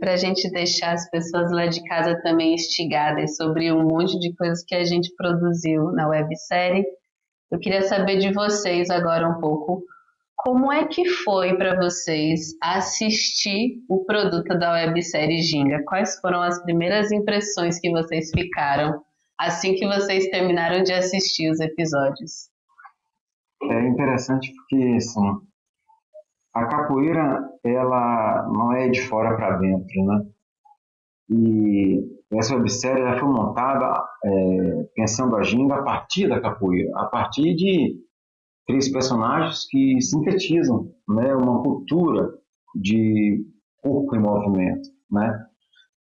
para a gente deixar as pessoas lá de casa também instigadas sobre um monte de coisas que a gente produziu na websérie, eu queria saber de vocês agora um pouco, como é que foi para vocês assistir o produto da websérie Ginga? Quais foram as primeiras impressões que vocês ficaram assim que vocês terminaram de assistir os episódios? É interessante porque, assim, a capoeira, ela não é de fora para dentro, né? E essa websérie ela foi montada pensando a Ginga a partir da capoeira, a partir de três personagens que sintetizam, né, uma cultura de corpo em movimento, né?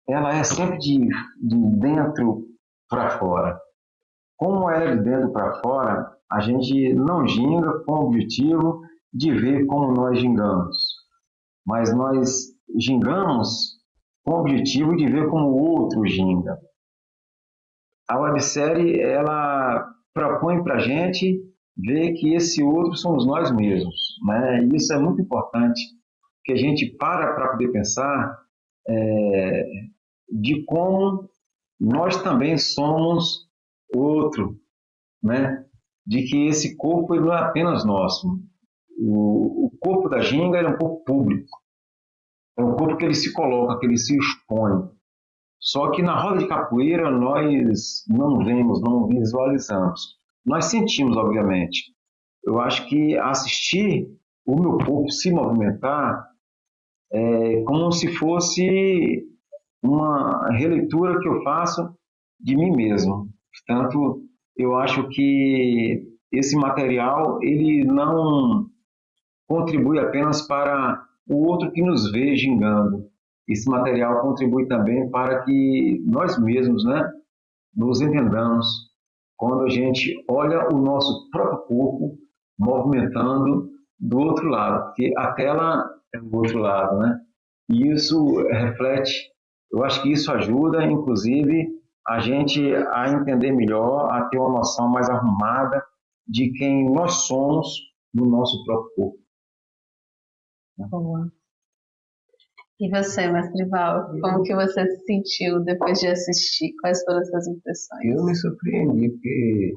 Ela é sempre de dentro para fora. Como ela é de dentro para fora, a gente não ginga com o objetivo de ver como nós gingamos, mas nós gingamos com o objetivo de ver como o outro ginga. A websérie, ela propõe para a gente ver que esse outro somos nós mesmos, né? E isso é muito importante, que a gente para poder pensar de como nós também somos outro, né? De que esse corpo ele não é apenas nosso. O corpo da Ginga é um corpo público, é um corpo que ele se coloca, que ele se expõe. Só que na roda de capoeira nós não vemos, não visualizamos. Nós sentimos, obviamente. Eu acho que assistir o meu corpo se movimentar é como se fosse uma releitura que eu faço de mim mesmo. Portanto, eu acho que esse material ele não contribui apenas para o outro que nos vê gingando. Esse material contribui também para que nós mesmos, né, nos entendamos quando a gente olha o nosso próprio corpo movimentando do outro lado, porque a tela é do outro lado, né? E isso reflete, eu acho que isso ajuda, inclusive, a gente a entender melhor, a ter uma noção mais arrumada de quem nós somos no nosso próprio corpo. Boa. E você, Mestre Val, como que você se sentiu depois de assistir? Quais foram as suas impressões? Eu me surpreendi, porque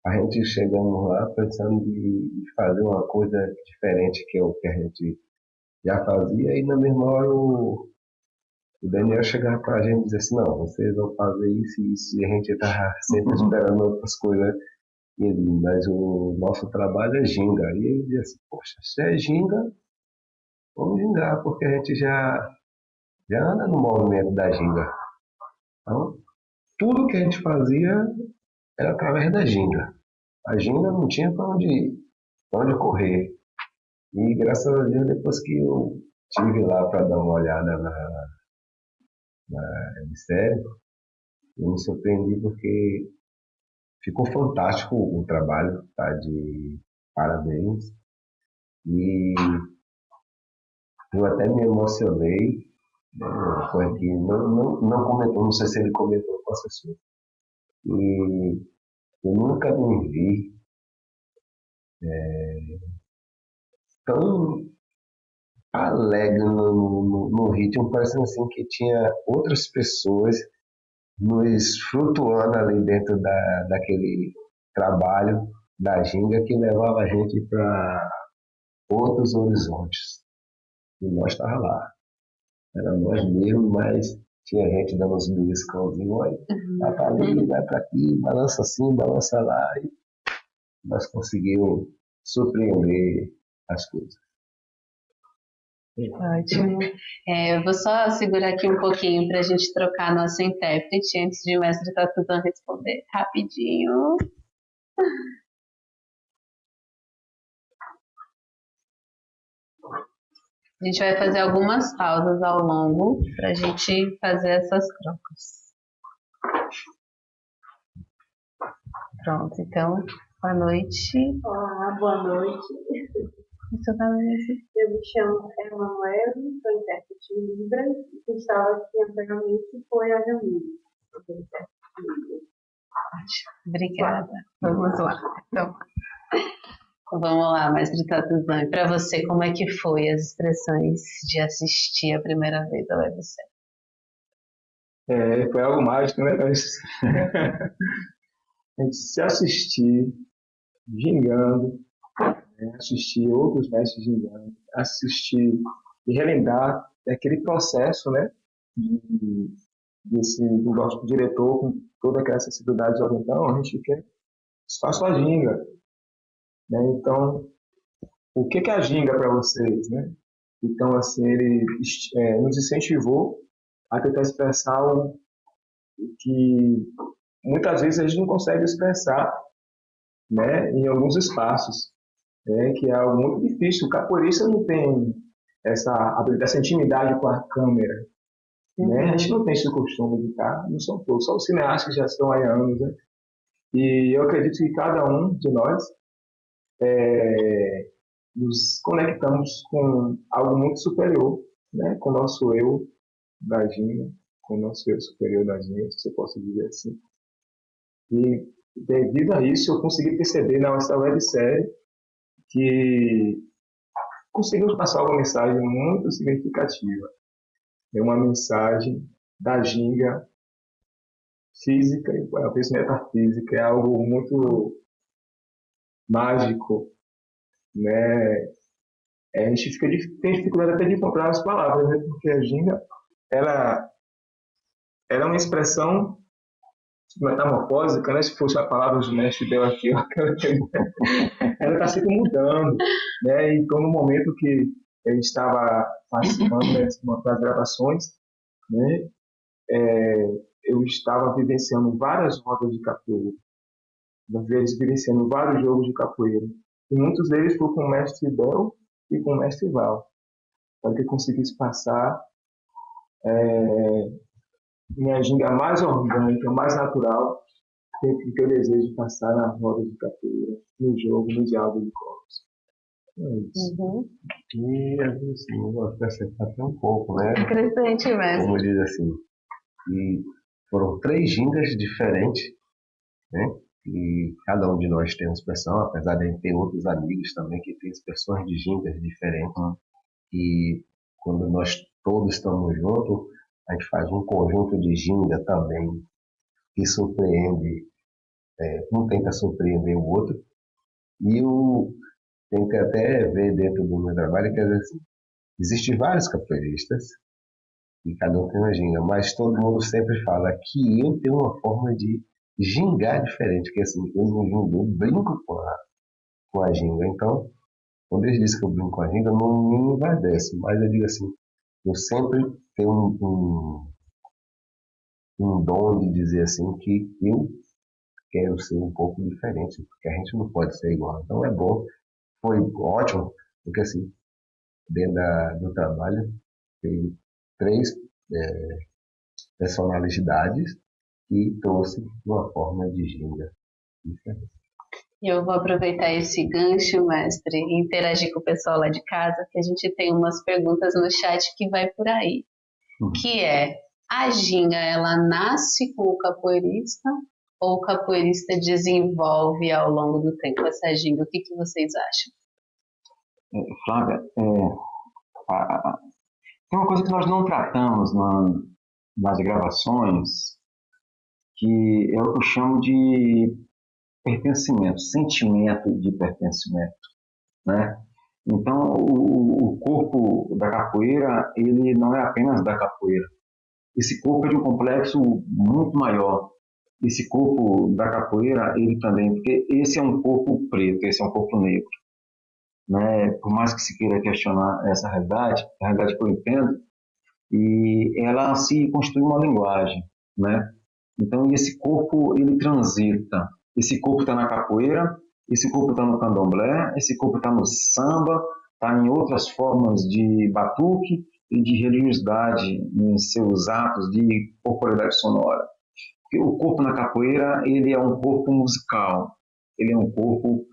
a gente chegando lá pensando de fazer uma coisa diferente que é o que a gente já fazia, e na mesma hora o Daniel chegava para a gente e dizia assim, não, vocês vão fazer isso e isso, e a gente estava sempre esperando outras coisas. E ele, mas o nosso trabalho é ginga. E ele dizia assim, poxa, se é ginga, vamos gingar, porque a gente já anda no movimento da ginga. Então, tudo que a gente fazia era através da ginga. A ginga não tinha para onde correr. E graças a Deus, depois que eu estive lá para dar uma olhada na série, eu me surpreendi porque ficou fantástico o trabalho, tá? De parabéns. E eu até me emocionei, né? Foi que não comentou, não sei se ele comentou com as pessoas. E eu nunca me vi tão alegre no ritmo, parecendo assim que tinha outras pessoas nos flutuando ali dentro daquele trabalho da ginga que levava a gente para outros horizontes. E nós estávamos lá. Era nós mesmos, mas tinha gente dando uns beliscãozinhos, olha, vai para ali, vai para aqui, balança assim, balança lá. E nós conseguimos surpreender as coisas. Ótimo. Eu vou só segurar aqui um pouquinho para a gente trocar nosso intérprete antes de o mestre Tatudan responder rapidinho. A gente vai fazer algumas pausas ao longo para a gente fazer essas trocas. Pronto, então, boa noite. Olá, boa noite. Eu me chamo Emanuele, sou intérprete de Libras, e quem estava aqui anteriormente foi a Jamile. Obrigada. Vamos lá. Então, Vamos lá, mestre Tatuzan. Para você, como é que foi as expressões de assistir a primeira vez a websérie? Foi algo mágico, né? A gente se assistir gingando, né? Assistir outros mestres gingando, assistir e relembrar aquele processo, né? Do nosso diretor com toda aquela sensibilidade de então, a gente quer espaço a ginga, né? Então, o que é a ginga para vocês, né? Então, assim, ele nos incentivou a tentar expressar o que muitas vezes a gente não consegue expressar, né, em alguns espaços, né, que é algo muito difícil. O capoeirista não tem essa intimidade com a câmera, né? A gente não tem esse costume de estar, não são todos, só os cineastas que já estão aí há anos, né? E eu acredito que cada um de nós nos conectamos com algo muito superior, né, com o nosso eu da ginga, com o nosso eu superior da ginga, se você possa dizer assim. E devido a isso, eu consegui perceber na nossa websérie que conseguimos passar uma mensagem muito significativa. É uma mensagem da ginga física e a vez metafísica. É algo muito mágico, né? A gente tem dificuldade até de encontrar as palavras, né? Porque a ginga, ela é uma expressão metamorfósica, né? Se fosse a palavra do mestre deu aqui, ela está sempre mudando, né? Então, no momento que eu estava participando das gravações, né? Eu estava vivenciando várias rodas de capoeira, vivenciando vários jogos de capoeira, e muitos deles foram com o mestre Bel e com o mestre Val, para que eu conseguisse passar minha ginga mais orgânica, mais natural, que eu desejo passar na roda de capoeira, no jogo, no diálogo de corpos. É isso. Uhum. E assim, eu vou acrescentar até um pouco, né? Interessante, mestre. Como diz assim, e foram 3 gingas diferentes, né? E cada um de nós tem uma expressão, apesar de ter outros amigos também que têm expressões de gingas diferentes. E quando nós todos estamos juntos, a gente faz um conjunto de ginga também que surpreende, um tenta surpreender o outro. E eu tento até ver dentro do meu trabalho que às vezes existem vários capoeiristas e cada um tem uma ginga, mas todo mundo sempre fala que eu tenho uma forma de gingar diferente, que assim, eu não gingo, eu brinco com a ginga. Então, quando eles dizem que eu brinco com a ginga, não me envadece, mas eu digo assim, eu sempre tenho um dom de dizer assim que eu quero ser um pouco diferente, porque a gente não pode ser igual. Então é bom, foi ótimo, porque assim, dentro do trabalho, tem 3 personalidades que trouxe uma forma de ginga diferente. E eu vou aproveitar esse gancho, mestre, e interagir com o pessoal lá de casa, que a gente tem umas perguntas no chat que vai por aí. Que é, a ginga, ela nasce com o capoeirista ou o capoeirista desenvolve ao longo do tempo essa ginga? O que vocês acham? Flávia, tem uma coisa que nós não tratamos nas gravações, que é o que eu chamo de pertencimento, sentimento de pertencimento, né? Então, o corpo da capoeira, ele não é apenas da capoeira. Esse corpo é de um complexo muito maior. Esse corpo da capoeira, ele também, porque esse é um corpo preto, esse é um corpo negro, né? Por mais que se queira questionar essa realidade, a realidade que eu entendo, e ela se constitui uma linguagem, né? Então, esse corpo, ele transita. Esse corpo está na capoeira, esse corpo está no candomblé, esse corpo está no samba, está em outras formas de batuque e de religiosidade em seus atos de corporeidade sonora. Porque o corpo na capoeira, ele é um corpo musical, ele é um corpo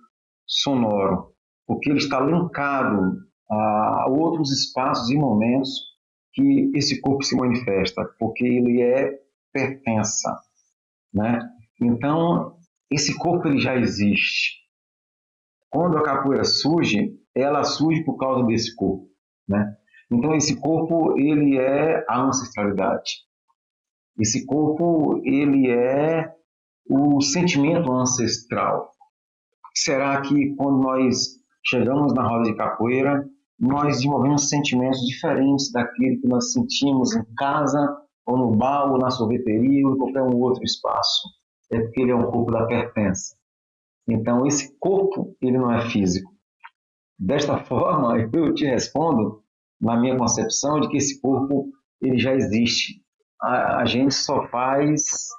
sonoro, porque ele está linkado a outros espaços e momentos que esse corpo se manifesta, porque ele é pertença, né? Então, esse corpo ele já existe. quando a capoeira surge, ela surge por causa desse corpo, né? Então esse corpo, ele é a ancestralidade. Esse corpo, ele é o sentimento ancestral. Será que quando nós chegamos na roda de capoeira, nós desenvolvemos sentimentos diferentes daquele que nós sentimos em casa, ou no bar, ou na sorveteria, ou em qualquer um outro espaço? É porque ele é um corpo da pertença. Então, esse corpo, ele não é físico. Desta forma, eu te respondo, na minha concepção, de que esse corpo, ele já existe. A gente só faz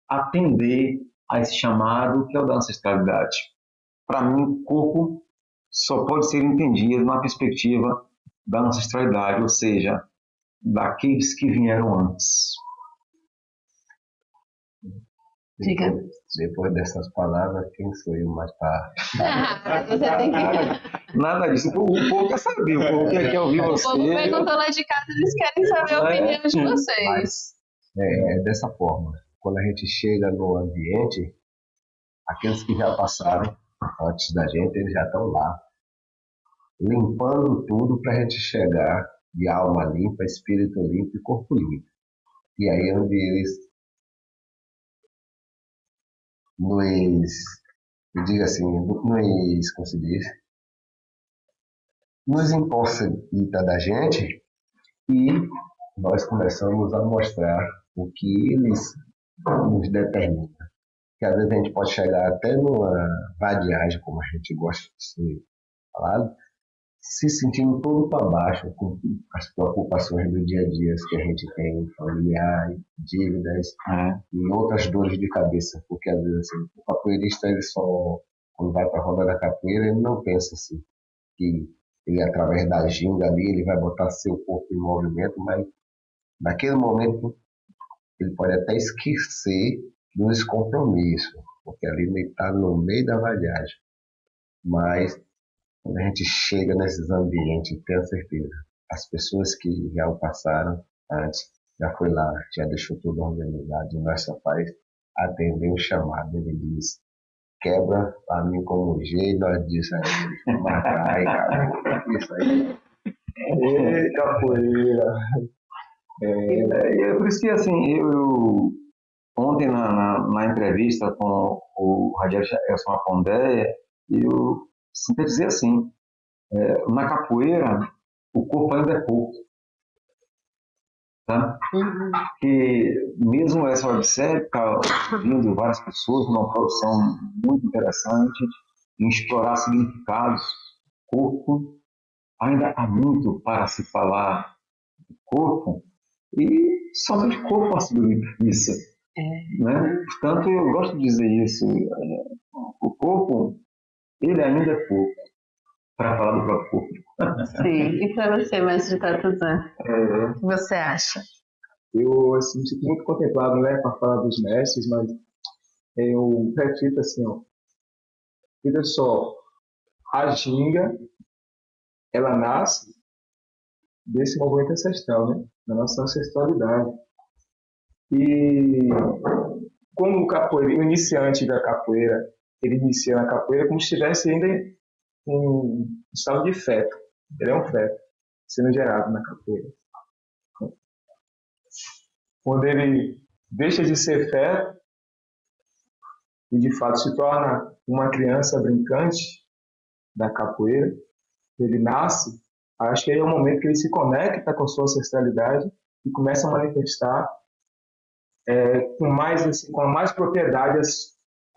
atender a esse chamado que é o da ancestralidade. Para mim, o corpo só pode ser entendido na perspectiva da ancestralidade, ou seja, daqueles que vieram antes. Diga. Depois dessas palavras, quem sou eu mais tarde? Você tem que... Nada disso. O povo quer saber, o povo quer ouvir O você. povo perguntou lá de casa, eles querem saber a opinião de vocês. Mas é dessa forma. Quando a gente chega no ambiente, aqueles que já passaram antes da gente, eles já estão lá, limpando tudo para a gente chegar de alma limpa, espírito limpo e corpo limpo. E aí é onde eles eu digo assim, como se diz, nos impossibilita da gente e nós começamos a mostrar o que eles nos determinam. Que às vezes a gente pode chegar até numa vadiagem, como a gente gosta de ser falado, se sentindo todo para baixo com as preocupações do dia a dia que a gente tem, familiares, dívidas e outras dores de cabeça, porque às vezes assim, o capoeirista, ele só, quando vai para a roda da capoeira, ele não pensa assim, que ele através da ginga ali, ele vai botar seu corpo em movimento, mas naquele momento ele pode até esquecer dos compromissos, porque ali ele está no meio da vadiagem, mas quando a gente chega nesses ambientes, tenho certeza, as pessoas que já o passaram antes, já foi lá, já deixou tudo organizado, e nós só faz atender o chamado. Ele diz, quebra para mim como um jeito, nós diz aí, marcar, cara, isso aí. Ei, capoeira! É por isso que, assim, eu ontem na entrevista com o Radiel Elson Apondé, eu sintetizei assim, na capoeira, o corpo ainda é pouco. Tá? Porque mesmo essa websérie está vindo várias pessoas numa produção muito interessante em explorar significados. Corpo, ainda há muito para se falar do corpo e somente corpo possibilita isso. Né? Portanto, eu gosto de dizer isso. O corpo, ele ainda é pouco para falar do próprio corpo. Sim, e para você, mestre Tatuzan? O que você acha? Eu assim, me sinto muito contemplado, né, para falar dos mestres, mas eu reflito assim, ó, veja só, a ginga, ela nasce desse movimento ancestral, né, da nossa ancestralidade. E como o iniciante da capoeira, ele inicia na capoeira como se estivesse ainda em um estado de feto. Ele é um feto, sendo gerado na capoeira. Quando ele deixa de ser feto e de fato se torna uma criança brincante da capoeira, ele nasce, acho que aí é o momento que ele se conecta com a sua ancestralidade e começa a manifestar com mais propriedade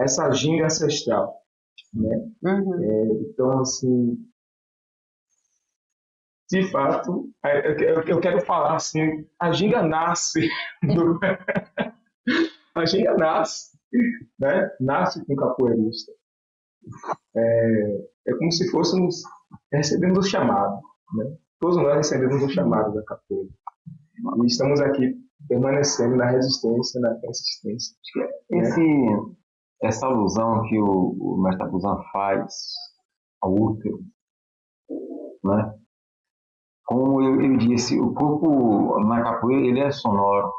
essa ginga ancestral, né? Então, assim, de fato, eu quero falar assim, a ginga nasce, a ginga nasce, né? Nasce com o capoeirista. É como se fôssemos recebendo o chamado, né? Todos nós recebemos o chamado da capoeira. E estamos aqui permanecendo na resistência, na persistência. Né? Essa alusão que o mestre Tatuzan faz ao útero, né? Como eu disse, o corpo na capoeira ele é sonoro.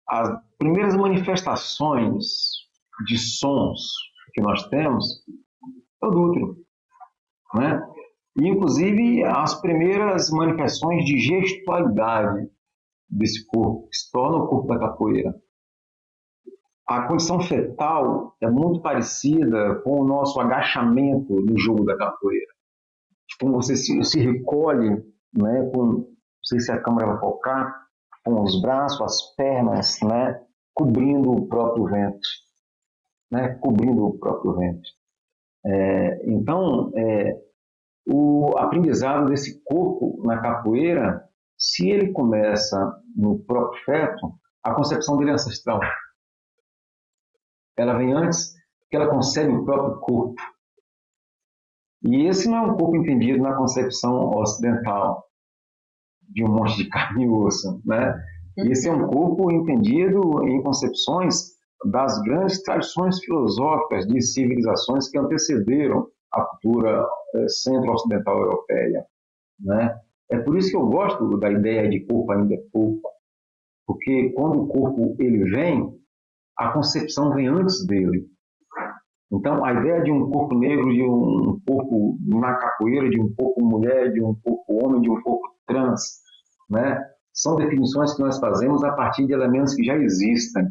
As primeiras manifestações de sons que nós temos é o do útero, né? E, inclusive, as primeiras manifestações de gestualidade desse corpo, que se torna o corpo da capoeira. A condição fetal é muito parecida com o nosso agachamento no jogo da capoeira. Como você se recolhe, né, não sei se a câmera vai focar, com os braços, as pernas, né, cobrindo o próprio ventre. Né, cobrindo o próprio ventre. Então, o aprendizado desse corpo na capoeira, se ele começa no próprio feto, a concepção dele é ancestral. Ela vem antes, porque ela concebe o próprio corpo. E esse não é um corpo entendido na concepção ocidental, de um monte de carne e osso, né? Esse é um corpo entendido em concepções das grandes tradições filosóficas de civilizações que antecederam a cultura centro-ocidental europeia, né? É por isso que eu gosto da ideia de corpo ainda é pouco, porque quando o corpo ele vem, a concepção vem antes dele. Então, a ideia de um corpo negro, de um corpo na capoeira, de um corpo mulher, de um corpo homem, de um corpo trans, né? São definições que nós fazemos a partir de elementos que já existem,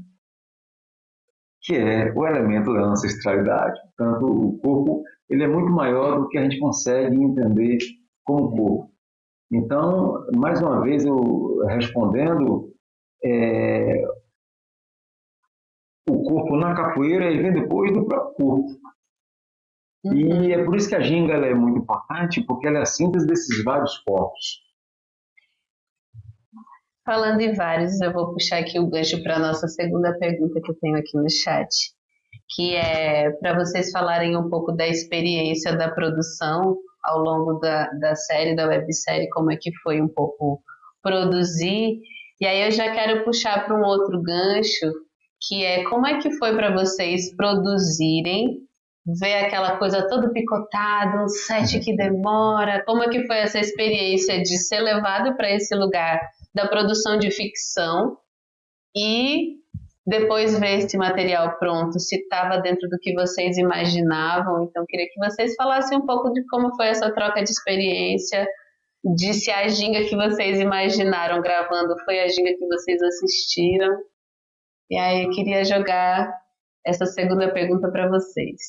que é o elemento da ancestralidade. Portanto, o corpo ele é muito maior do que a gente consegue entender como corpo. Então, mais uma vez, eu respondendo, o corpo na capoeira ele vem depois do próprio corpo. E é por isso que a ginga ela é muito importante, porque ela é a síntese desses vários corpos. Falando em vários, eu vou puxar aqui o gancho para a nossa segunda pergunta que eu tenho aqui no chat, que é para vocês falarem um pouco da experiência da produção ao longo da série, da websérie, como é que foi um pouco produzir. E aí eu já quero puxar para um outro gancho, que é como é que foi para vocês produzirem, ver aquela coisa toda picotada, um set que demora, como é que foi essa experiência de ser levado para esse lugar da produção de ficção e depois ver esse material pronto, se estava dentro do que vocês imaginavam. Então, queria que vocês falassem um pouco de como foi essa troca de experiência, de se a ginga que vocês imaginaram gravando foi a ginga que vocês assistiram. E aí eu queria jogar essa segunda pergunta para vocês.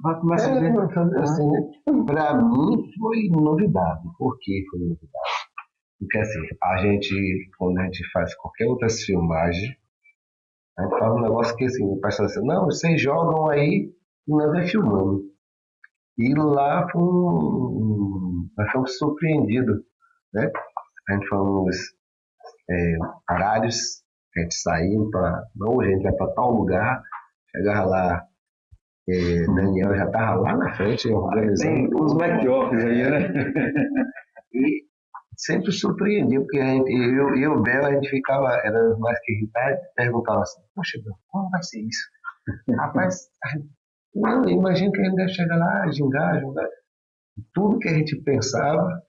Vai começar assim, para mim foi novidade. Por que foi novidade? Porque assim, quando a gente faz qualquer outra filmagem, a gente fala um negócio que assim, o pessoal diz assim, não, vocês jogam aí e nós vai filmando. E lá nós fomos surpreendidos, né? A gente fomos horários, a gente saiu para, não, a gente vai para tal lugar, chegava lá, Daniel já estava lá na frente organizando. Tem os back-office aí, né? E sempre surpreendia, porque eu e o Bel, a gente ficava, era mais que irritado, perguntava assim, poxa, Bel, como vai ser isso? Rapaz, não, eu imagino que a gente deve chegar lá, gingar. Tudo que a gente pensava,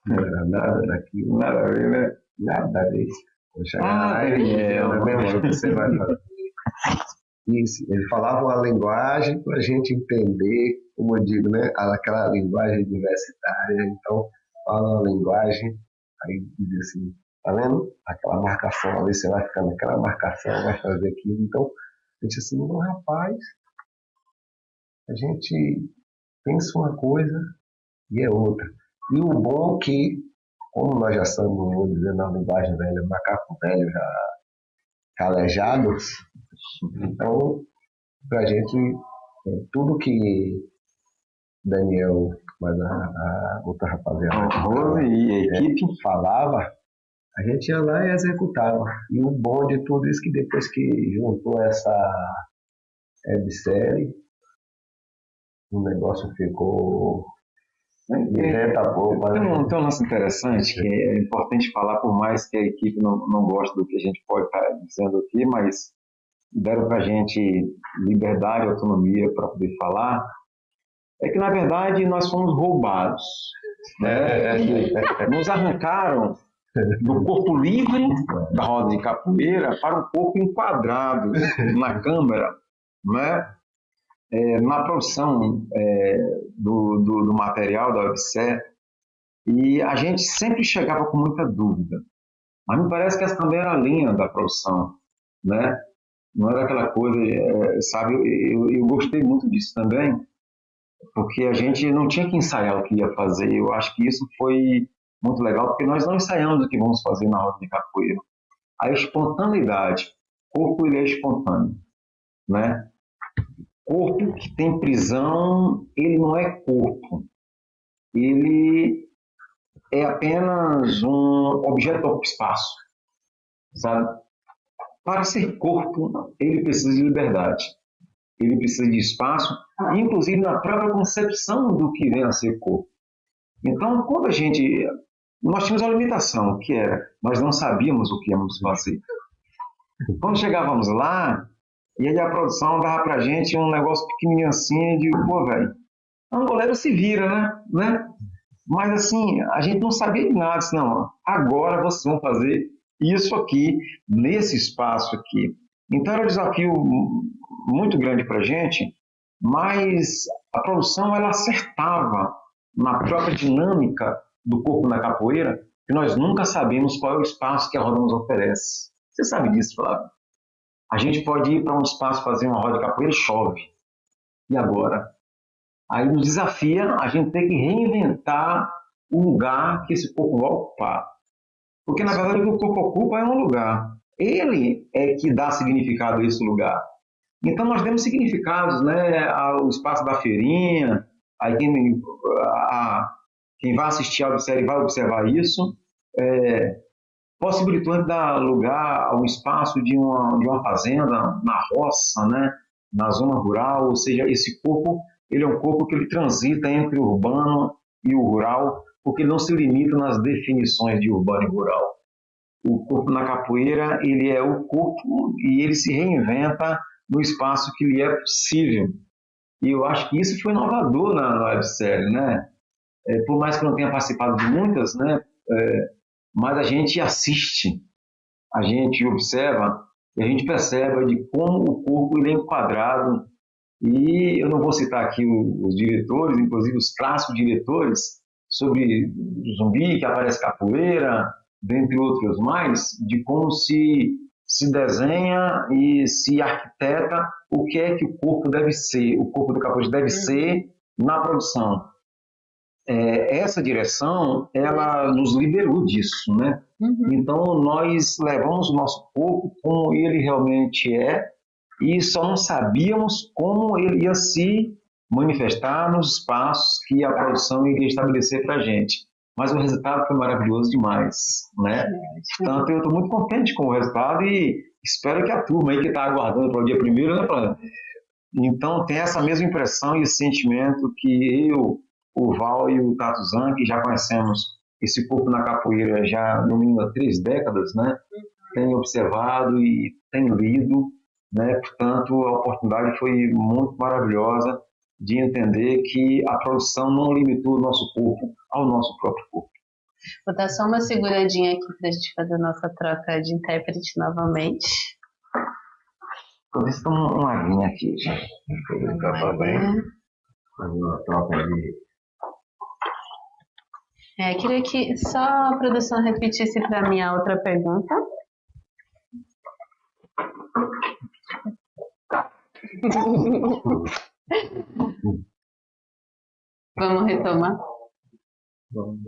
não era nada daquilo. Nada a ver, né? Nada a ver. Daniel, é mesmo que você vai fazer. Isso, ele falava uma linguagem para a gente entender, como eu digo, né? Aquela linguagem universitária, então fala uma linguagem, aí diz assim, tá vendo? Aquela marcação ali, você vai ficar naquela marcação, vai fazer aquilo. Então, a gente assim, não, rapaz, a gente pensa uma coisa e é outra. E o bom é que, como nós já estamos, vou dizer na linguagem velha, macaco velho já calejados, então, pra gente, tudo que Daniel, mas a outra rapaziada, Rose e a equipe falava, a gente ia lá e executava. E o bom de tudo isso é que depois que juntou essa websérie, o negócio ficou de vento a popa. Tem um lance interessante que é importante falar, por mais que a equipe não goste do que a gente pode estar dizendo aqui, mas deram para a gente liberdade e autonomia para poder falar, é que, na verdade, nós fomos roubados. Né? Nos arrancaram do corpo livre da roda de capoeira para um corpo enquadrado na câmera. Né? na produção do material da websérie, e a gente sempre chegava com muita dúvida. Mas me parece que essa também era a linha da produção, né? Não era aquela coisa, sabe? Eu gostei muito disso também, porque a gente não tinha que ensaiar o que ia fazer. Eu acho que isso foi muito legal, porque nós não ensaiamos o que vamos fazer na roda de capoeira. A espontaneidade, o corpo ele é espontâneo, né? Corpo que tem prisão, ele não é corpo. Ele é apenas um objeto do espaço, sabe? Para ser corpo, ele precisa de liberdade. Ele precisa de espaço, inclusive na própria concepção do que vem a ser corpo. Então, quando nós tínhamos uma limitação, que era, nós não sabíamos o que íamos fazer. Quando chegávamos lá, e aí a produção dava pra gente um negócio pequenininho assim, de, pô, velho, o goleiro se vira, né? Mas assim, a gente não sabia de nada, disse, não, agora vocês vão fazer isso aqui, nesse espaço aqui. Então era um desafio muito grande pra gente, mas a produção ela acertava na própria dinâmica do corpo na capoeira, que nós nunca sabemos qual é o espaço que a roda nos oferece. Você sabe disso, Flávio? A gente pode ir para um espaço fazer uma roda de capoeira e chove. E agora? Aí nos desafia a gente ter que reinventar o lugar que esse corpo vai ocupar. Porque, na verdade, o que o corpo ocupa é um lugar. Ele é que dá significado a esse lugar. Então, nós demos significados, né, ao espaço da feirinha. Aí quem vai assistir a websérie vai observar isso. Possibilitou dar lugar ao espaço de uma fazenda na roça, né, na zona rural. Ou seja, esse corpo ele é um corpo que ele transita entre o urbano e o rural, porque ele não se limita nas definições de urbano e rural. O corpo na capoeira, ele é o corpo e ele se reinventa no espaço que lhe é possível. E eu acho que isso foi inovador na websérie, né? Por mais que eu não tenha participado de muitas, né? Mas a gente assiste, a gente observa e a gente percebe de como o corpo ele é enquadrado. E eu não vou citar aqui os diretores, inclusive os clássicos diretores, sobre Zumbi, que aparece capoeira, dentre outros mais, de como se desenha e se arquiteta o que é que o corpo deve ser, o corpo do capoeira deve ser na produção. Essa direção, ela nos liberou disso, né? Então, nós levamos o nosso corpo como ele realmente é, e só não sabíamos como ele ia se manifestar nos espaços que a produção iria estabelecer para a gente. Mas o resultado foi maravilhoso demais, né? Portanto, eu estou muito contente com o resultado e espero que a turma aí que está aguardando para o dia 1º, né, Flávio? Então, tem essa mesma impressão e esse sentimento que eu, o Val e o Tatuzan, que já conhecemos esse corpo na capoeira já no mínimo há 3 décadas, né? Tem observado e tem lido, né? Portanto, a oportunidade foi muito maravilhosa de entender que a produção não limitou o nosso corpo ao nosso próprio corpo. Vou dar só uma seguradinha aqui para a gente fazer a nossa troca de intérprete novamente. Estou vendo uma aguinha aqui, gente. Fazer uma troca de... Queria que só a produção repetisse para mim a outra pergunta. Vamos retomar? Vamos.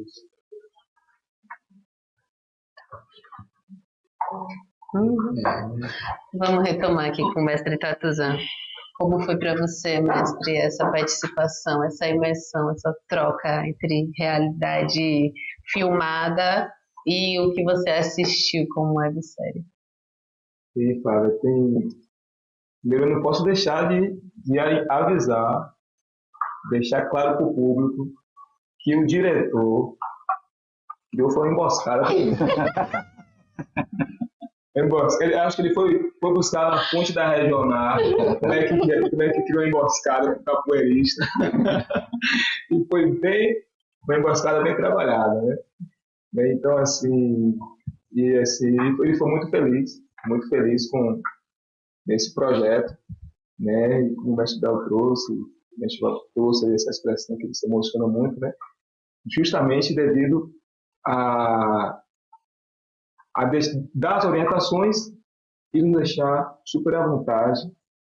Vamos retomar aqui com o mestre Tatuzan. Como foi para você, mestre, essa participação, essa imersão, essa troca entre realidade filmada e o que você assistiu como websérie? E, Flávia, eu não posso deixar de avisar, deixar claro para o público que o diretor deu foi uma emboscada. Acho que ele foi buscar na fonte da regional como é que criou a emboscada para o capoeirista. E foi uma emboscada bem trabalhada, né? Então, assim, ele foi muito feliz com esse projeto, né? E como o mestre Bel trouxe, o mestre Bel trouxe essa expressão que se emociona muito, né? Justamente devido a dar as orientações e nos deixar super à vontade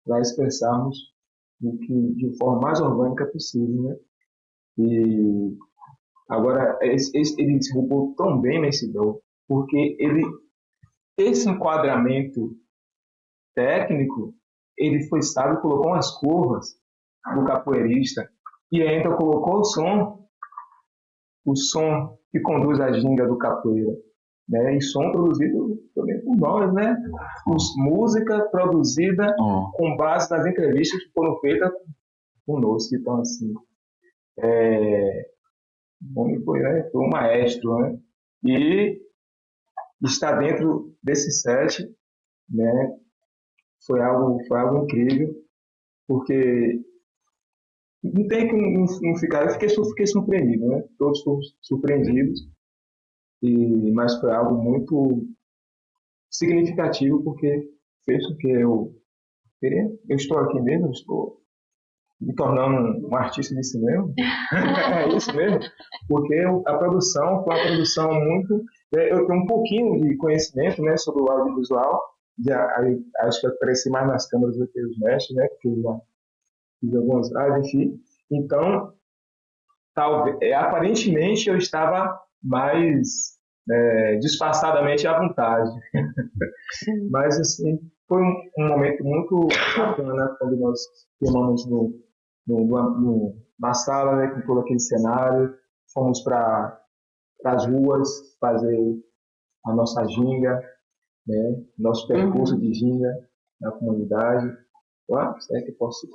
para expressarmos de forma mais orgânica possível, né? E agora, ele se roubou tão bem nesse dom, porque esse enquadramento técnico, ele foi sábio, colocou umas curvas do capoeirista e ainda colocou o som que conduz a ginga do capoeira, né? E som produzido também por nós, né? Música produzida com base nas entrevistas que foram feitas conosco. Então, assim, o homem foi um maestro, né? E estar dentro desse set, né? Foi algo incrível, porque não tem que não ficar. Eu fiquei surpreendido, né? Todos foram surpreendidos, mas foi algo muito significativo, porque fez com que eu estou aqui mesmo, estou me tornando um artista de cinema. É isso mesmo, porque a produção foi uma produção muito. Eu tenho um pouquinho de conhecimento, né, sobre o audiovisual, acho que eu apareci mais nas câmeras do que os mestres, né, porque eu já fiz algumas lives, enfim. Então, aparentemente eu estava mais disfarçadamente à vontade. Mas, assim, foi um momento muito bacana quando nós filmamos na sala, né, com todo aquele cenário. Fomos para as ruas fazer a nossa ginga, né, nosso percurso de ginga na comunidade. Será que eu posso...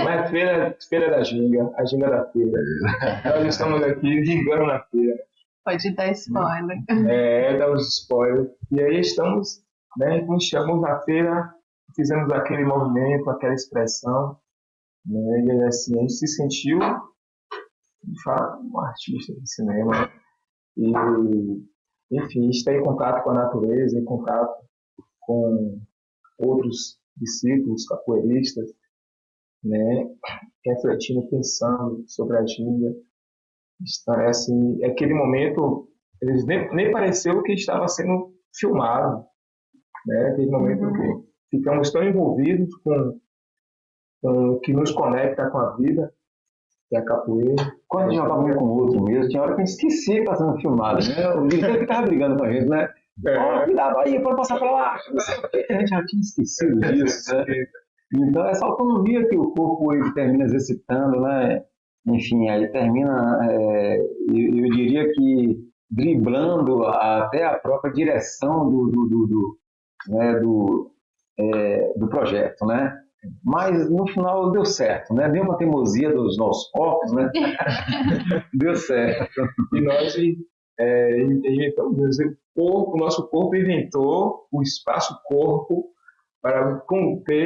Mas feira da ginga, a ginga da feira. Nós estamos aqui gingando na feira. Pode dar spoiler. Dá uns spoilers. E aí estamos, né, quando chegamos na feira, fizemos aquele movimento, aquela expressão, né, e assim, a gente se sentiu, de fato, um artista de cinema. E, enfim, está em contato com a natureza, em contato com outros discípulos capoeiristas, né, refletindo, pensando sobre a ginga. Assim, aquele momento, eles nem pareceu que estava sendo filmado, né? Aquele momento que ficamos tão envolvidos com o que nos conecta com a vida, que é a capoeira. Quando a gente jogava um com o outro mesmo, tinha hora que eu esquecia que estava sendo filmado, né? O diretor ficava brigando com a gente, né? Cuidado aí, pode passar para lá. A gente já tinha esquecido disso, né? Então, essa autonomia que o corpo ele termina exercitando, né? Enfim, aí termina, eu diria que driblando até a própria direção do projeto, né? Mas no final deu certo, né? Deu uma teimosia dos nossos corpos, né? Deu certo. E nós inventamos, o nosso corpo inventou o espaço-corpo para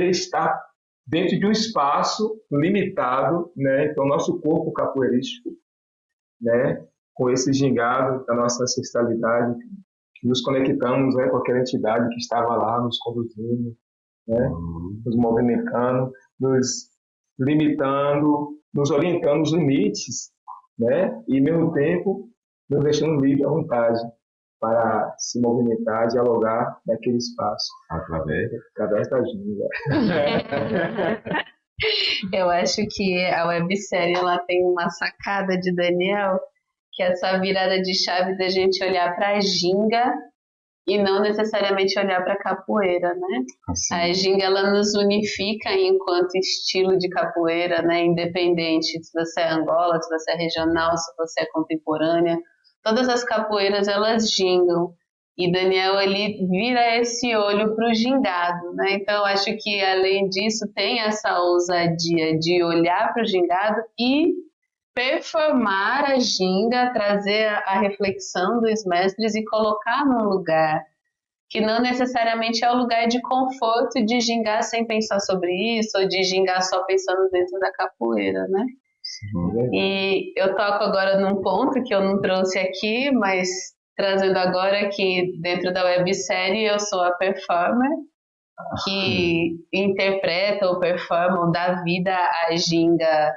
estar dentro de um espaço limitado, né? Então, nosso corpo capoeirístico, né? Com esse gingado da nossa ancestralidade, nos conectamos, né, com aquela entidade que estava lá nos conduzindo, né? Nos movimentando, nos limitando, nos orientando os limites, né? E, ao mesmo tempo, nos deixando livre à vontade para se movimentar, dialogar naquele espaço. Através da ginga. Eu acho que a websérie ela tem uma sacada de Daniel, que é essa virada de chave da gente olhar para a ginga e não necessariamente olhar para a capoeira, né? Assim. A ginga ela nos unifica enquanto estilo de capoeira, né? Independente se você é Angola, se você é regional, se você é contemporânea. Todas as capoeiras, elas gingam. E Daniel, ele vira esse olho para o gingado, né? Então, eu acho que, além disso, tem essa ousadia de olhar para o gingado e performar a ginga, trazer a reflexão dos mestres e colocar num lugar que não necessariamente é o lugar de conforto de gingar sem pensar sobre isso, ou de gingar só pensando dentro da capoeira, né? E eu toco agora num ponto que eu não trouxe aqui, mas trazendo agora que dentro da websérie eu sou a performer, que interpreta ou performa ou dá vida à ginga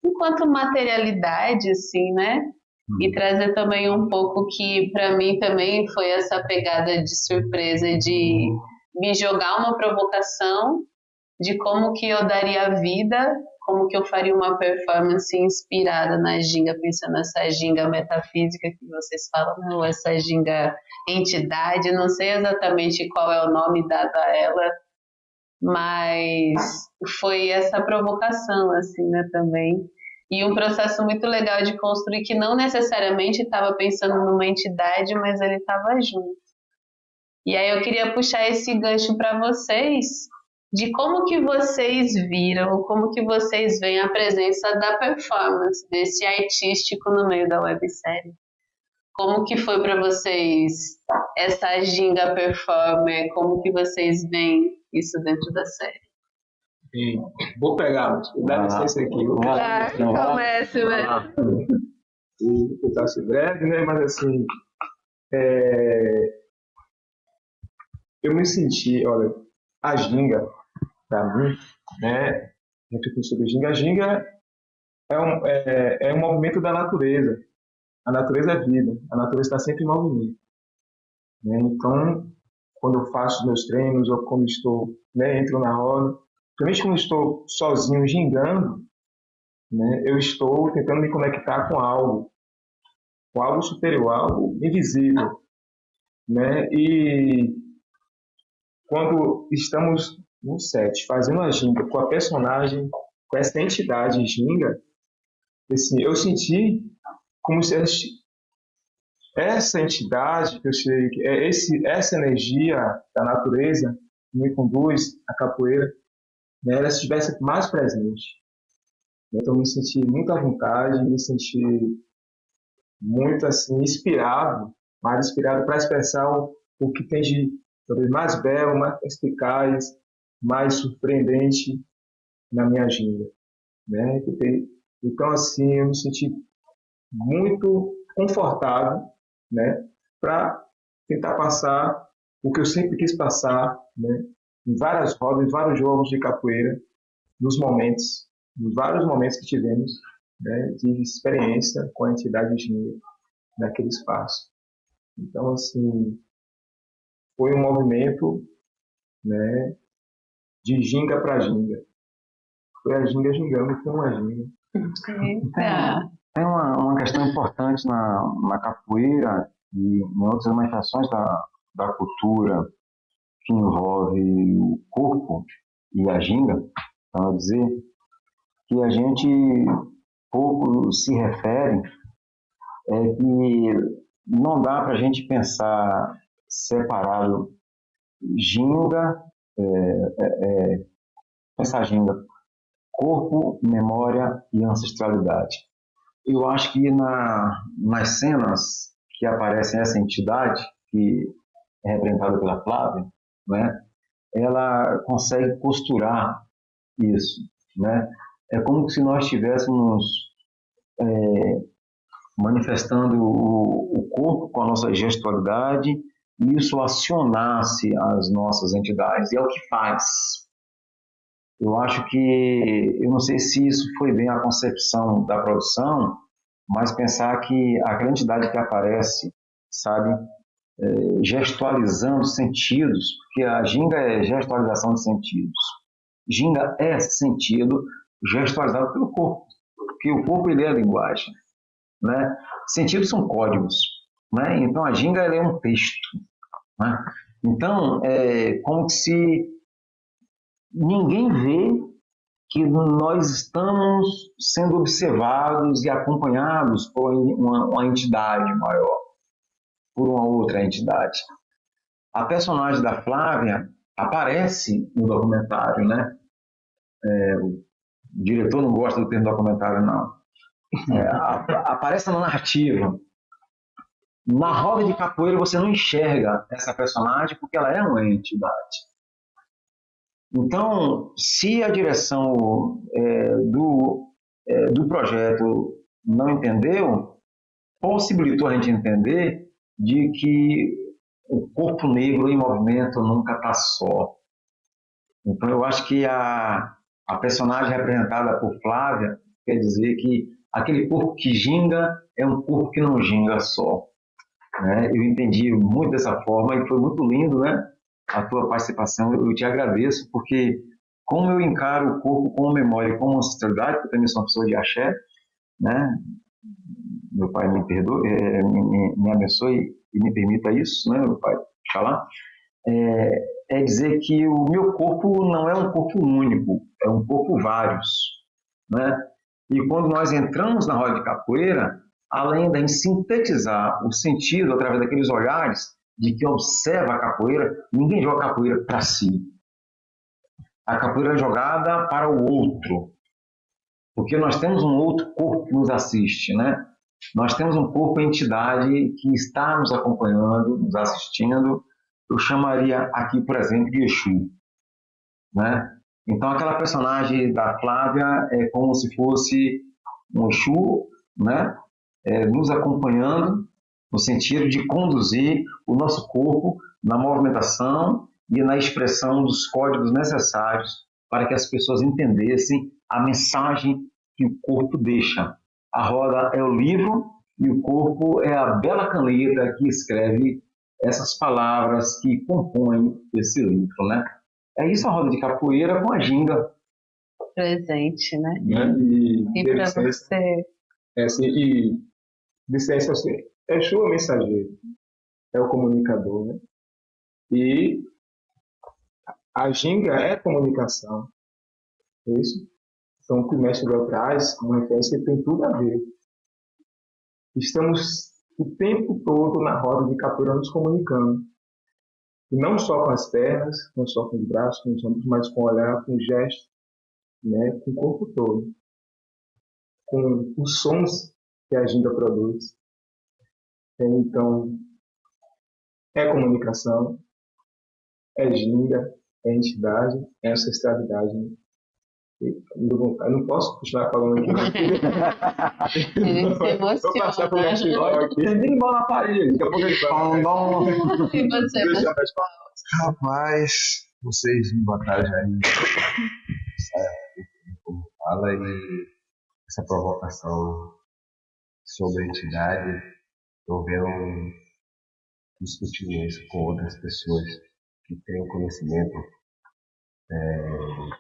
enquanto materialidade, assim, né? E trazer também um pouco que para mim também foi essa pegada de surpresa de me jogar uma provocação de como que eu daria vida, como que eu faria uma performance inspirada na ginga, pensando nessa ginga metafísica que vocês falam, né? Ou essa ginga entidade, não sei exatamente qual é o nome dado a ela, mas foi essa provocação, assim, né, também. E um processo muito legal de construir que não necessariamente estava pensando numa entidade, mas ele estava junto. E aí eu queria puxar esse gancho para vocês, de como que vocês viram, como que vocês veem a presença da performance, desse artístico no meio da websérie. Como que foi para vocês essa ginga performer? Como que vocês veem isso dentro da série? Sim. Vou pegar, dá licença aqui. Vou pegar. Comece, velho. Vou tentar ser breve, né? Mas assim, eu me senti, olha, a ginga, para mim, né? A gente falou sobre ginga. A ginga é um movimento da natureza. A natureza é vida. A natureza está sempre em movimento. Né? Então, quando eu faço meus treinos ou quando estou, né, entro na roda, principalmente quando estou sozinho gingando, né, eu estou tentando me conectar com algo superior, algo invisível, né? E quando estamos no set fazendo a ginga com a personagem, com essa entidade ginga, assim, eu senti como se essa entidade, que eu sei que é essa energia da natureza que me conduz à capoeira, né, ela estivesse mais presente. Então, eu me senti muito à vontade, me senti muito assim, mais inspirado para expressar o que tem de talvez mais belo, mais perspicaz, mais surpreendente na minha ginga. Né? Então, assim, eu me senti muito confortável, né, para tentar passar o que eu sempre quis passar, né, em várias rodas, em vários jogos de capoeira, nos vários momentos que tivemos, né, de experiência com a entidade ginga naquele espaço. Então, assim, foi um movimento, né, de ginga para ginga. Foi a ginga gingando com a ginga. Eita. Tem uma questão importante na capoeira e em outras manifestações da cultura que envolve o corpo e a ginga, para dizer que a gente pouco se refere, é que não dá para a gente pensar separado ginga, pensar ginga, corpo, memória e ancestralidade. Eu acho que nas cenas que aparecem essa entidade, que é representada pela Flávia, né, ela consegue costurar isso. Né? É como se nós estivéssemos manifestando o corpo com a nossa gestualidade e isso acionasse as nossas entidades. E é o que faz. Eu acho que, eu não sei se isso foi bem a concepção da produção, mas pensar que aquela entidade que aparece, sabe, gestualizando sentidos, porque a ginga é gestualização de sentidos. Ginga é sentido gestualizado pelo corpo, porque o corpo ele é a linguagem. Né? Sentidos são códigos, né? Então a ginga ela é um texto. Né? Então, é como se ninguém vê que nós estamos sendo observados e acompanhados por uma entidade maior, por uma outra entidade. A personagem da Flávia aparece no documentário, né? O diretor não gosta do termo documentário, não. Aparece na narrativa. Na roda de capoeira você não enxerga essa personagem porque ela é uma entidade. Então, se a direção do projeto não entendeu, possibilitou a gente entender de que o corpo negro em movimento nunca está só. Então eu acho que a personagem representada por Flávia quer dizer que aquele corpo que ginga é um corpo que não ginga só, né? Eu entendi muito dessa forma e foi muito lindo, né? A tua participação, eu te agradeço, porque como eu encaro o corpo como memória e como ancestralidade, porque eu também sou uma pessoa de axé, né? Meu pai me perdoe, me abençoe e me permita isso, né, meu pai, falar, é dizer que o meu corpo não é um corpo único, é um corpo vários, né? E quando nós entramos na roda de capoeira, além de sintetizar o sentido através daqueles olhares de quem observa a capoeira, ninguém joga capoeira para si. A capoeira é jogada para o outro, porque nós temos um outro corpo que nos assiste, né? Nós temos um corpo entidade que está nos acompanhando, nos assistindo. Eu chamaria aqui, por exemplo, de Exu, né? Então, aquela personagem da Flávia é como se fosse um Exu, né? Nos acompanhando no sentido de conduzir o nosso corpo na movimentação e na expressão dos códigos necessários para que as pessoas entendessem a mensagem que o corpo deixa. A roda é o livro e o corpo é a bela caneta que escreve essas palavras que compõem esse livro, né? É isso a roda de capoeira com a ginga. Presente, né? E para você? E licença, assim, Exu é o mensageiro, é o comunicador, né? E a ginga é comunicação, é isso? Então, o que o mestre Léo traz, como referência, tem tudo a ver. Estamos o tempo todo na roda de capoeira nos comunicando. E não só com as pernas, não só com os braços, com os ombros, mas com o olhar, com o gesto, né? Com o corpo todo. Com os sons que a ginga produz. Então, é comunicação, é ginga, é entidade, é ancestralidade. Né? Eu não posso continuar falando aqui. Ele se emociona. Vou passar para o mestre Léo aqui. Tem bola na parede. Daqui a pouco ele fala. E você, Deixa mas... Rapaz, vocês me botaram já em como fala, e essa provocação sobre a entidade, eu venho discutindo isso com outras pessoas que têm conhecimento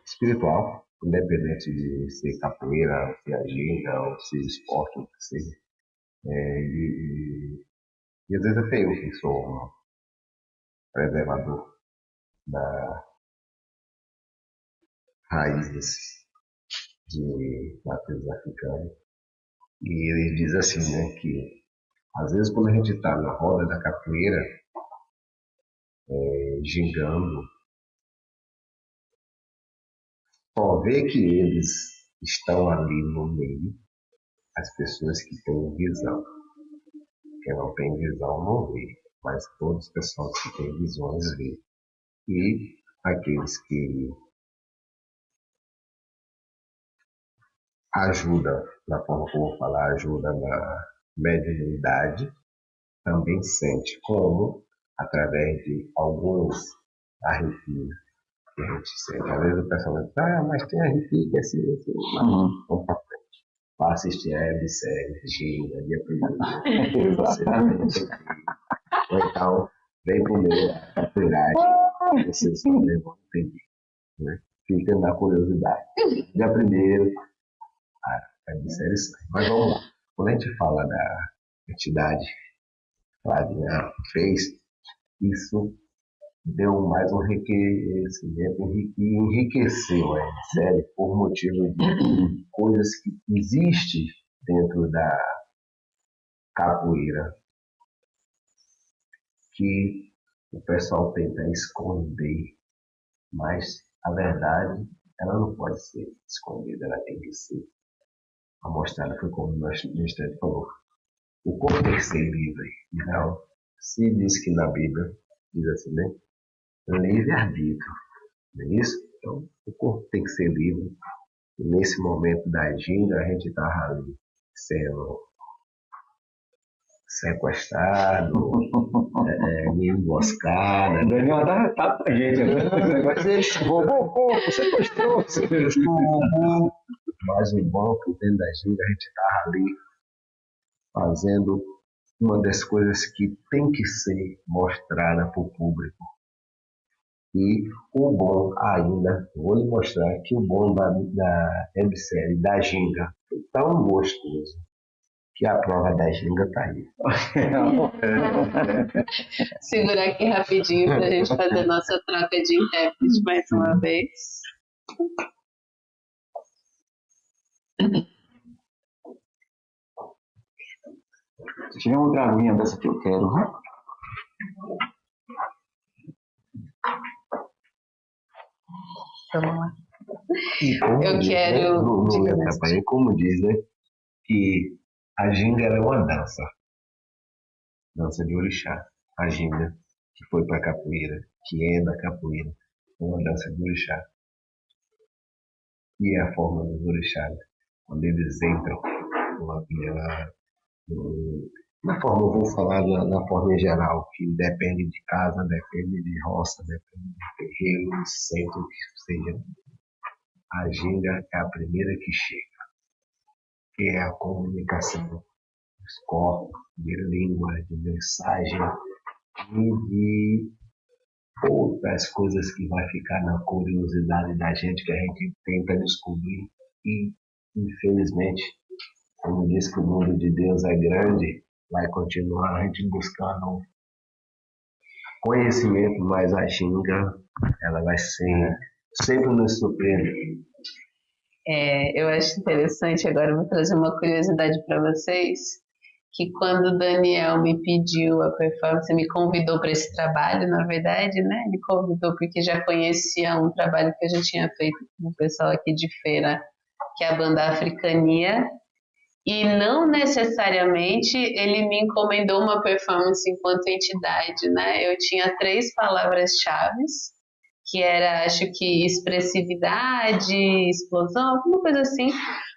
espiritual, independente de ser capoeira, ser ginga, ou ser esporte, ou seja. E às vezes até eu que sou um preservador das raízes de matriz africana. E ele diz assim, né, que às vezes quando a gente está na roda da capoeira, gingando, só vê que eles estão ali no meio, as pessoas que têm visão. Quem não tem visão não vê, mas todas as pessoas que têm visões vê. E aqueles que ajudam, na forma como eu vou falar, ajuda na mediunidade, também sente como, através de alguns arrepios que a gente sente. Às vezes o pessoal diz, mas tem arrepio que é assim, vamos para frente. Para assistir a websérie, ginga, dia primeiro. Exatamente. Ou então, vem comer a capoeiragem, vocês também vão entender. Né? Fiquem na curiosidade. Dia primeiro, a websérie sai. Mas vamos lá. Quando a gente fala da entidade, Flávia fez, isso deu mais um enriquecimento, enriqueceu a série por motivo de coisas que existem dentro da capoeira que o pessoal tenta esconder, mas a verdade ela não pode ser escondida, ela tem que ser mostrada. Foi como o nosso ministério falou, o corpo tem que ser livre. Então, se diz que na Bíblia diz assim, né? Livre-arbítrio, não é isso? Então, o corpo tem que ser livre. E nesse momento da ginga, a gente estava ali sequestrado, emboscada. O Daniel tá com a gente agora. Mas ele roubou o corpo, sequestrou. Mas o bom que dentro da ginga a gente estava ali fazendo uma das coisas que tem que ser mostrada para o público. E o bom ainda, vou lhe mostrar que o bom da websérie da ginga foi tão gostoso que a prova da ginga tá aí. Segurar aqui rapidinho para a gente fazer nossa troca de intérprete mais uma vez. Se tiver outra aguinha dessa que eu quero. Vamos lá. E como Eu diz, quero- né? Não diga me mesmo. atrapalhei, como diz, né? Que a ginga é uma dança. Dança de orixá. A ginga, que foi para capoeira, que é da capoeira, é uma dança de orixá. E é a forma dos orixás, quando eles entram na forma, eu vou falar na forma em geral, que depende de casa, depende de roça, depende de terreiro, centro, o que seja. A ginga é a primeira que chega, que é a comunicação dos corpos, de língua, de mensagem e de outras coisas que vai ficar na curiosidade da gente, que a gente tenta descobrir e, infelizmente, como diz que o mundo de Deus é grande, vai continuar a gente buscando conhecimento, mas a ginga, ela vai ser sempre nos surpreender. Eu acho interessante, agora eu vou trazer uma curiosidade para vocês, que quando o Daniel me pediu a performance, me convidou para esse trabalho, na verdade, né? Me convidou porque já conhecia um trabalho que a gente tinha feito com o pessoal aqui de Feira, que é a banda Africania, e não necessariamente ele me encomendou uma performance enquanto entidade, né? Eu tinha 3 palavras-chave, que era, acho que, expressividade, explosão, alguma coisa assim,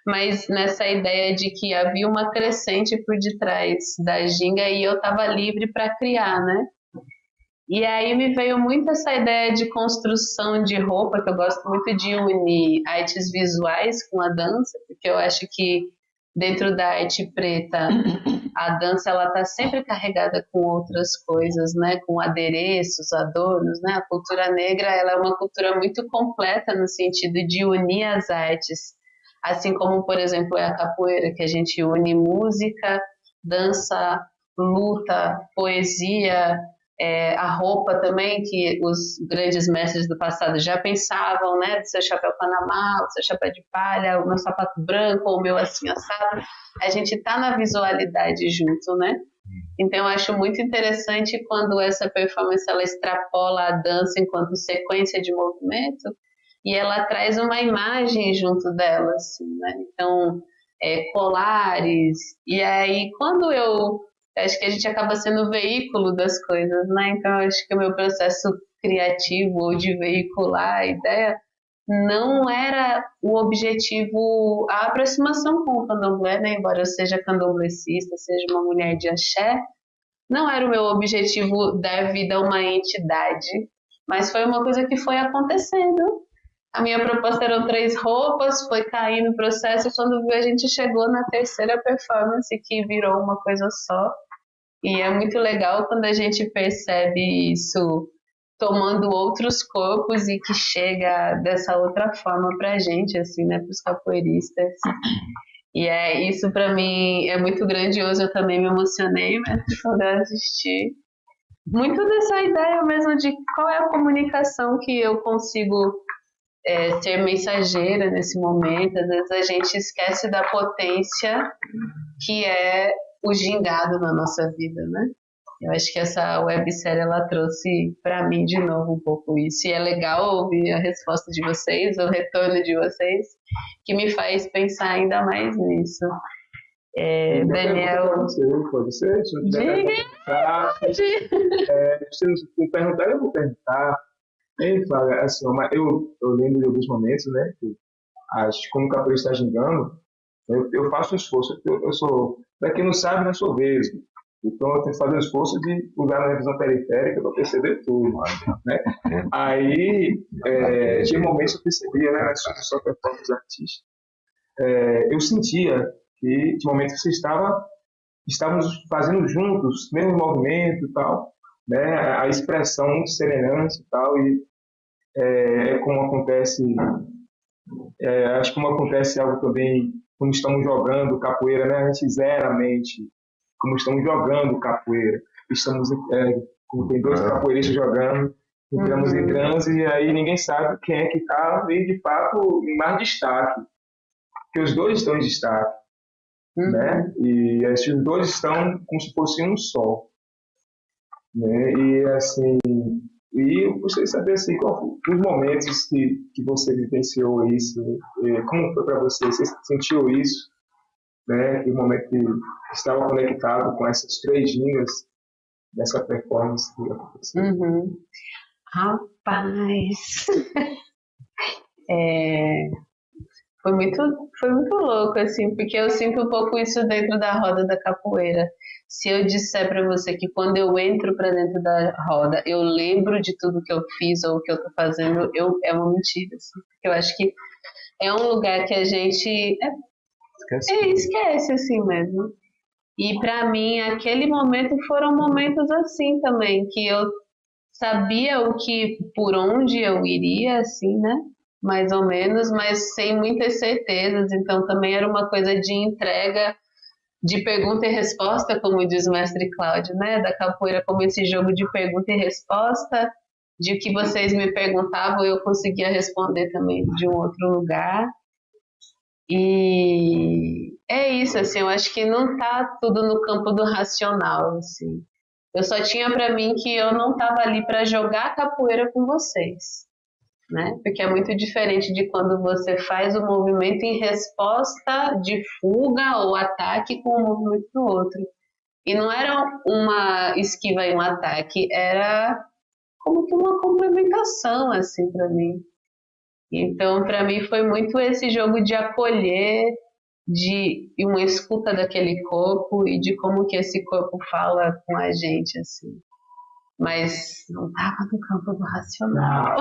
mas nessa ideia de que havia uma crescente por detrás da ginga e eu estava livre para criar, né? E aí me veio muito essa ideia de construção de roupa, que eu gosto muito de unir artes visuais com a dança, porque eu acho que dentro da arte preta a dança ela está sempre carregada com outras coisas, né? Com adereços, adornos, né? A cultura negra ela é uma cultura muito completa no sentido de unir as artes, assim como, por exemplo, é a capoeira, que a gente une música, dança, luta, poesia, a roupa também, que os grandes mestres do passado já pensavam, né? Do seu chapéu panamá, o seu chapéu de palha, o meu sapato branco, ou o meu assim assado. A gente está na visualidade junto, né? Então, eu acho muito interessante quando essa performance ela extrapola a dança enquanto sequência de movimento e ela traz uma imagem junto dela, assim, né? Então, colares. E aí, quando eu acho que a gente acaba sendo o veículo das coisas, né? Então, eu acho que o meu processo criativo ou de veicular a ideia não era o objetivo, a aproximação com o candomblé, né? Embora eu seja candomblecista, seja uma mulher de axé, não era o meu objetivo dar vida a uma entidade, mas foi uma coisa que foi acontecendo. A minha proposta eram 3 roupas, foi caindo o processo, e quando viu a gente chegou na terceira performance, que virou uma coisa só. E é muito legal quando a gente percebe isso tomando outros corpos e que chega dessa outra forma pra gente, assim, né, pros capoeiristas. E isso pra mim é muito grandioso, eu também me emocionei, né, quando eu assisti. Muito dessa ideia mesmo de qual é a comunicação que eu consigo ser mensageira nesse momento. Às vezes a gente esquece da potência que é o gingado na nossa vida, né? Eu acho que essa websérie ela trouxe para mim de novo um pouco isso. E é legal ouvir a resposta de vocês, o retorno de vocês, que me faz pensar ainda mais nisso. Daniel. Pode ser? Se não tiver Diga! se não perguntar, eu vou perguntar. Flávia, assim, eu lembro de alguns momentos, né? Que como o capoeirista está gingando, eu faço um esforço. Eu sou, para quem não sabe, eu sou vesgo. Então eu tenho que fazer o esforço de usar a revisão periférica para perceber tudo, né? Aí, tinha momentos que eu percebia, né, sobre sua performance artística. Eu sentia que, de momentos que estávamos fazendo juntos, mesmo movimento e tal, né, a expressão muito semelhante e tal, e como acontece, acho que como acontece algo também quando estamos jogando capoeira, né, a gente zera a mente, como estamos jogando capoeira, estamos, como tem dois capoeiristas jogando, entramos em transe e aí ninguém sabe quem é que está, e de fato, em mais destaque, porque os dois estão em destaque, né, e esses dois estão como se fosse um só, né, e assim, e eu gostaria de saber assim, qual foi os momentos que você vivenciou isso, como foi para você, você sentiu isso, né, que o momento que estava conectado com essas três gingas dessa performance que aconteceu. Rapaz, foi muito louco, assim, porque eu sinto um pouco isso dentro da roda da capoeira. Se eu disser para você que quando eu entro para dentro da roda, eu lembro de tudo que eu fiz ou que eu tô fazendo, é uma mentira, assim, porque eu acho que é um lugar que a gente esquece assim mesmo. E para mim, aquele momento foram momentos assim também, que eu sabia por onde eu iria, assim, né? Mais ou menos, mas sem muitas certezas. Então também era uma coisa de entrega, de pergunta e resposta, como diz o mestre Cláudio, né? Da capoeira como esse jogo de pergunta e resposta, de que vocês me perguntavam, eu conseguia responder também de um outro lugar. E é isso, assim, eu acho que não tá tudo no campo do racional, assim. Eu só tinha para mim que eu não estava ali para jogar capoeira com vocês, né? Porque é muito diferente de quando você faz o movimento em resposta de fuga ou ataque com o movimento do outro. E não era uma esquiva e um ataque, era como que uma complementação, assim, para mim. Então, para mim, foi muito esse jogo de acolher, de uma escuta daquele corpo e de como que esse corpo fala com a gente, assim. Mas não estava no campo do racional.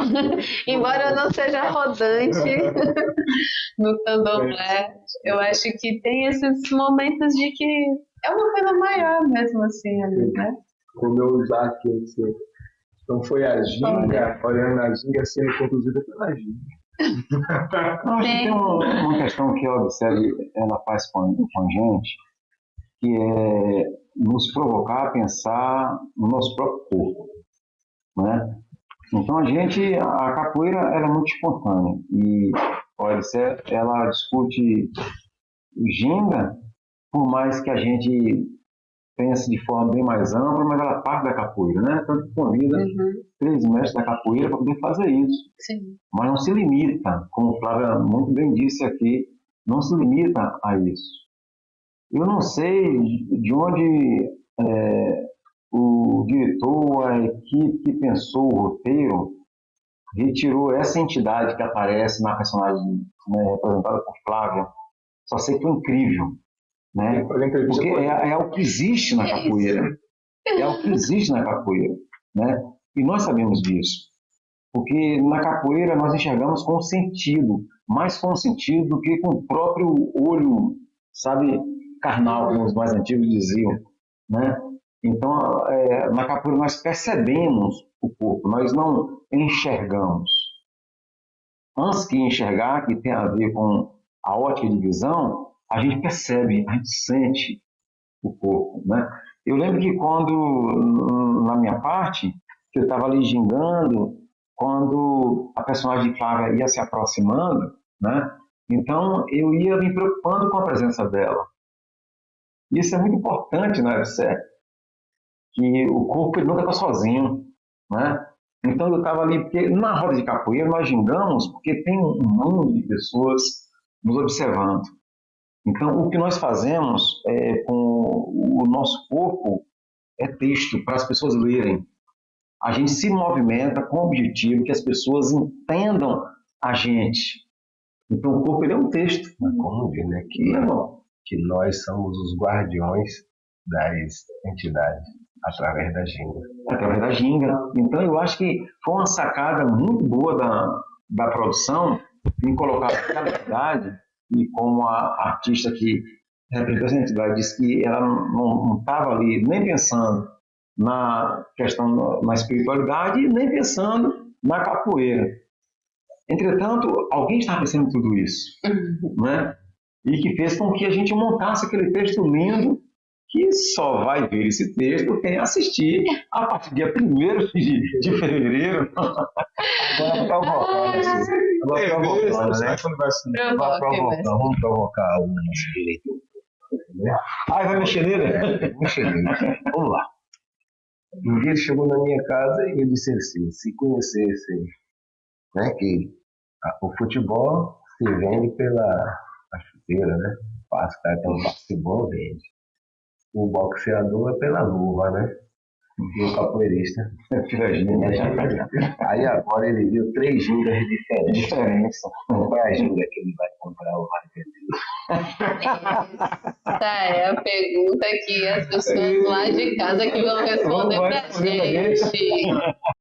Embora eu não seja rodante no candomblé, eu acho que tem esses momentos de que é uma coisa maior mesmo, assim, ali, né? Como eu usar aqui, então foi a ginga, olhando a ginga sendo conduzida pela ginga. Não, acho que tem uma questão que eu observo, ela faz com a gente, que é nos provocar a pensar no nosso próprio corpo, né? Então a capoeira ela é muito espontânea e olha, ela discute ginga, por mais que a gente pense de forma bem mais ampla, mas ela parte da capoeira, né? Tanto que convida 3 mestres da capoeira para poder fazer isso. Sim. Mas não se limita, como o Flávia muito bem disse aqui, não se limita a isso. Eu não sei de onde o diretor, a equipe que pensou o roteiro, retirou essa entidade que aparece na personagem, né, representada por Flávia. Só sei que foi incrível, né? Porque é o que existe na capoeira. É o que existe na capoeira, né? E nós sabemos disso. Porque na capoeira nós enxergamos com sentido, mais com sentido do que com o próprio olho, sabe, carnal, como os mais antigos diziam, né? Então, na capoeira nós percebemos o corpo, nós não enxergamos. Antes que enxergar, que tem a ver com a ótica de visão, a gente percebe, a gente sente o corpo, né? Eu lembro que quando, na minha parte, que eu estava ali gingando, quando a personagem de Flávia ia se aproximando, né? Então eu ia me preocupando com a presença dela. Isso é muito importante, né, certo? Que o corpo ele nunca está sozinho, né? Então eu estava ali, porque na roda de capoeira nós gingamos porque tem um mundo de pessoas nos observando. Então o que nós fazemos com o nosso corpo é texto para as pessoas lerem. A gente se movimenta com o objetivo que as pessoas entendam a gente. Então o corpo ele é um texto. Como diz, né? Que nós somos os guardiões das entidades através da ginga. Através da ginga. Então, eu acho que foi uma sacada muito boa da produção em colocar a realidade, e como a artista que representa a entidade disse que ela não estava ali nem pensando na questão, na espiritualidade, nem pensando na capoeira. Entretanto, alguém estava pensando em tudo isso, né? E que fez com que a gente montasse aquele texto lindo, que só vai ver esse texto quem assistir a partir do dia 1º de fevereiro. Agora provocando, assim. Agora provocando, né? Vamos provocar o espírito. Vai mexer nele? Vamos lá. Um dia ele chegou na minha casa e ele disse assim, se conhecesse, né, que o futebol se vende pela chuteira, né? O passe, cara, tem um passe bom, vende. O boxeador é pela luva, né? E o capoeirista pela ginga. Aí agora ele viu 3 gingas diferentes. Qual é a ginga que ele vai comprar ou vai vender? Essa é a pergunta que as pessoas lá de casa que vão responder pra gente.